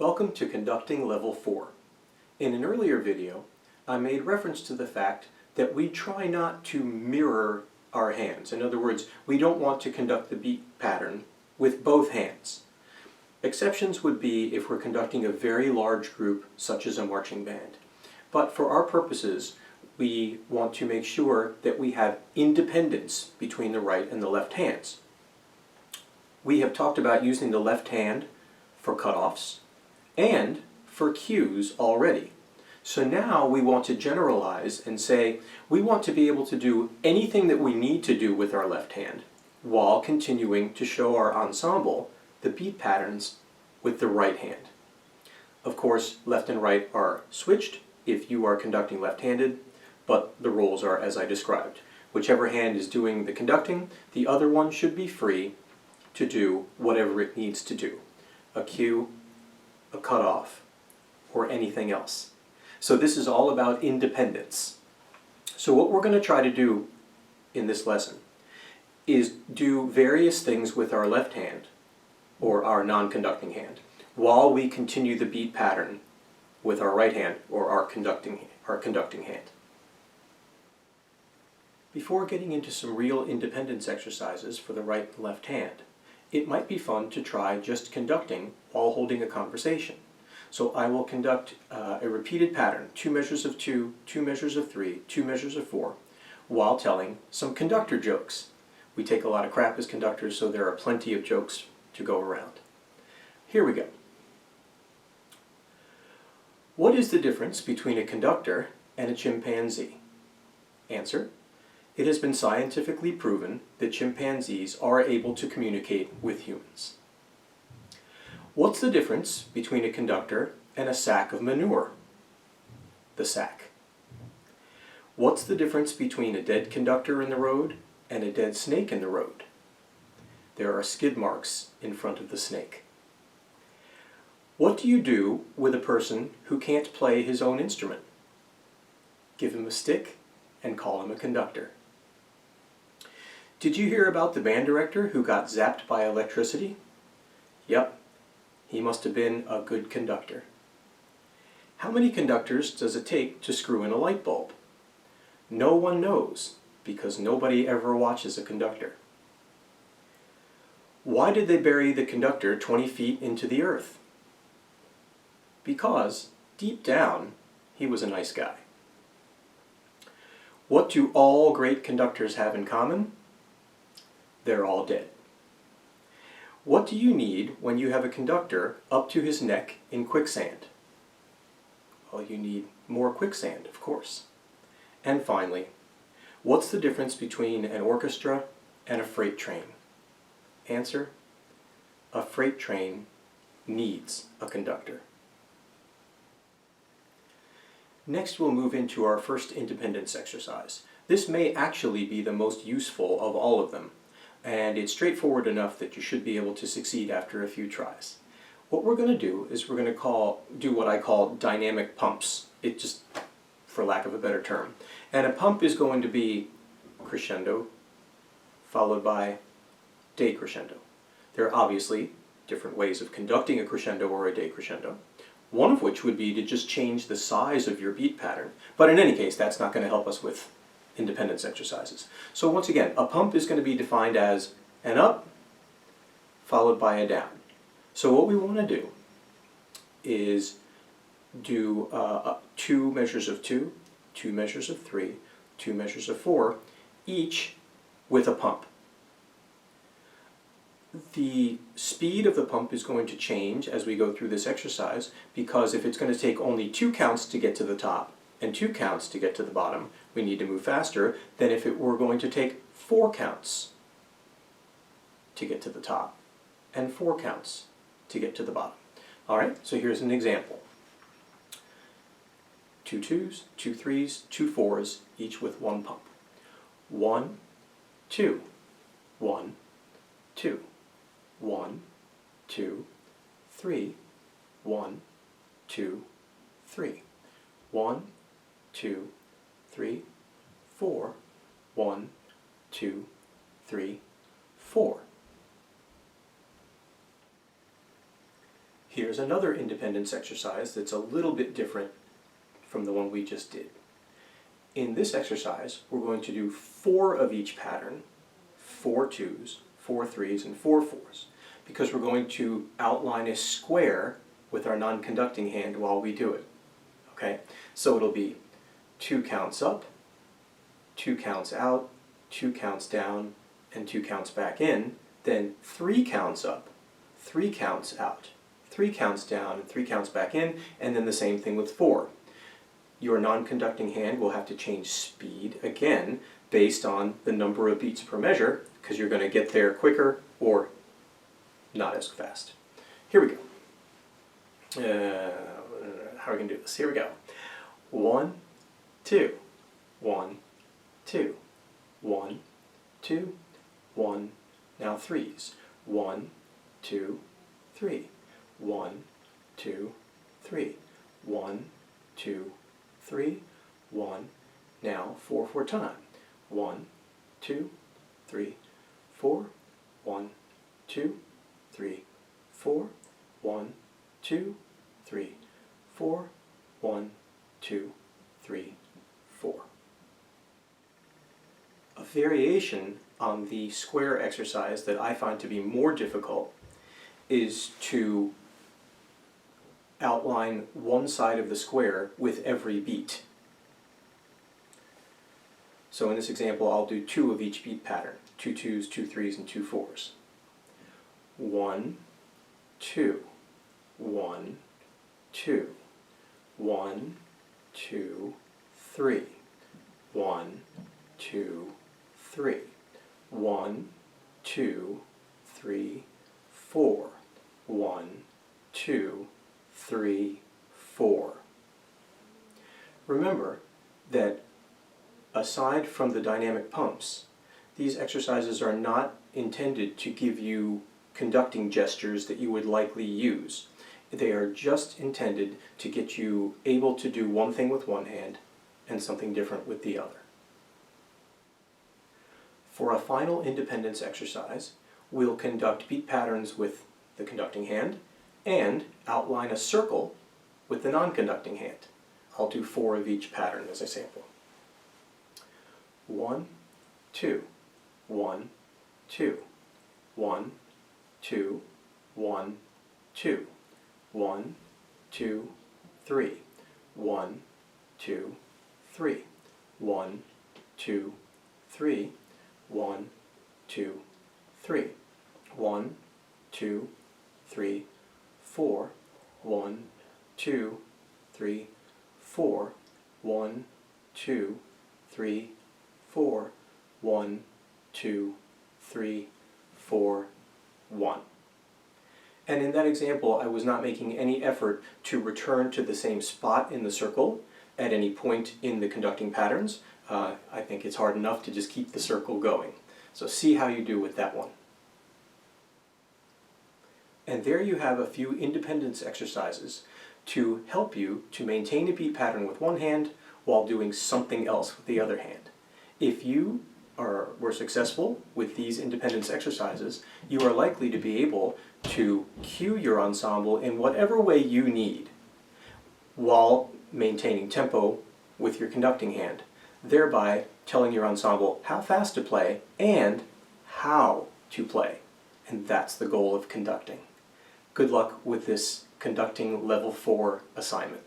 Welcome to Conducting Level 4. In an earlier video, I made reference to the fact that we try not to mirror our hands. In other words, we don't want to conduct the beat pattern with both hands. Exceptions would be if we're conducting a very large group, such as a marching band. But for our purposes, we want to make sure that we have independence between the right and the left hands. We have talked about using the left hand for cutoffs and for cues already. So now we want to generalize and say we want to be able to do anything that we need to do with our left hand while continuing to show our ensemble the beat patterns with the right hand. Of course, left and right are switched if you are conducting left-handed, but the roles are as I described. Whichever hand is doing the conducting, the other one should be free to do whatever it needs to do. A cue, a cutoff, or anything else. So this is all about independence. So what we're going to try to do in this lesson is do various things with our left hand, or our non-conducting hand, while we continue the beat pattern with our right hand, or our conducting hand. Before getting into some real independence exercises for the right and left hand, it might be fun to try just conducting while holding a conversation. So I will conduct a repeated pattern, 2 measures of 2, 2 measures of 3, 2 measures of 4, while telling some conductor jokes. We take a lot of crap as conductors, so there are plenty of jokes to go around. Here we go. What is the difference between a conductor and a chimpanzee? Answer: it has been scientifically proven that chimpanzees are able to communicate with humans. What's the difference between a conductor and a sack of manure? The sack. What's the difference between a dead conductor in the road and a dead snake in the road? There are skid marks in front of the snake. What do you do with a person who can't play his own instrument? Give him a stick and call him a conductor. Did you hear about the band director who got zapped by electricity? Yep, he must have been a good conductor. How many conductors does it take to screw in a light bulb? No one knows, because nobody ever watches a conductor. Why did they bury the conductor 20 feet into the earth? Because, deep down, he was a nice guy. What do all great conductors have in common? They're all dead. What do you need when you have a conductor up to his neck in quicksand? Well, you need more quicksand, of course. And finally, what's the difference between an orchestra and a freight train? Answer: a freight train needs a conductor. Next, we'll move into our first independence exercise. This may actually be the most useful of all of them, and it's straightforward enough that you should be able to succeed after a few tries. What we're going to do is we're going to do what I call dynamic pumps. It just, for lack of a better term. And a pump is going to be crescendo, followed by decrescendo. There are obviously different ways of conducting a crescendo or a decrescendo, one of which would be to just change the size of your beat pattern. But in any case, that's not going to help us with independence exercises. So once again, a pump is going to be defined as an up followed by a down. So what we want to do is do 2 measures of 2, 2 measures of 3, 2 measures of 4, each with a pump. The speed of the pump is going to change as we go through this exercise, because if it's going to take only 2 counts to get to the top and 2 counts to get to the bottom, we need to move faster than if it were going to take 4 counts to get to the top and 4 counts to get to the bottom. Alright, so here's an example. 2 2s, 2 3s, 2 4s, each with 1 pump. 1, 2, 1, 2. 1, 2, 3, 1, 2, 3. 1, 2, 3, 4, 1, 2, 3, 4. Here's another independence exercise that's a little bit different from the one we just did. In this exercise, we're going to do 4 of each pattern, 4 2s, 4 3s, and 4 4s, because we're going to outline a square with our non-conducting hand while we do it. Okay? So it'll be 2 counts up, 2 counts out, 2 counts down, and 2 counts back in, then 3 counts up, 3 counts out, 3 counts down, and 3 counts back in, and then the same thing with 4. Your non-conducting hand will have to change speed again based on the number of beats per measure, because you're going to get there quicker or not as fast. Here we go. How are we going to do this? Here we go. 1, 2, 1, 2, 1, 2, 1. Now 3s. 1, 2, 3. 1, 2, 3. 1, 2, 3. 1. Now 4 4 time. 1, 2, 3, 4. 1, 2, 3, 4. 1, 2, 3, 4. 1, 2, 3, 4. A variation on the square exercise that I find to be more difficult is to outline one side of the square with every beat. So in this example, I'll do 2 of each beat pattern, 2 2s, 2 3s, and 2 4s. 1, 2, 1, 2, 1, 2, 3, 1, 2, 3, 1, 2, 3, 4, 1, 2, 3, 4. Remember that aside from the dynamic pumps, these exercises are not intended to give you conducting gestures that you would likely use. They are just intended to get you able to do one thing with one hand and something different with the other. For a final independence exercise, we'll conduct beat patterns with the conducting hand and outline a circle with the non-conducting hand. I'll do 4 of each pattern as a sample. 1, 2, 1, 2, 1, 2, 1, 2, 1, 2, 3, 1, 2, 3, 1, 2, 3, 1, 2, 3, 1, 2, 3, 4, 1, 2, 3, 4, 1, 2, 3, 4, 1, 2, 3, 4, 1. And in that example, I was not making any effort to return to the same spot in the circle at any point in the conducting patterns. I think it's hard enough to just keep the circle going. So see how you do with that one. And there you have a few independence exercises to help you to maintain a beat pattern with one hand while doing something else with the other hand. If you were successful with these independence exercises, you are likely to be able to cue your ensemble in whatever way you need while maintaining tempo with your conducting hand, thereby telling your ensemble how fast to play and how to play. And that's the goal of conducting. Good luck with this conducting level 4 assignment.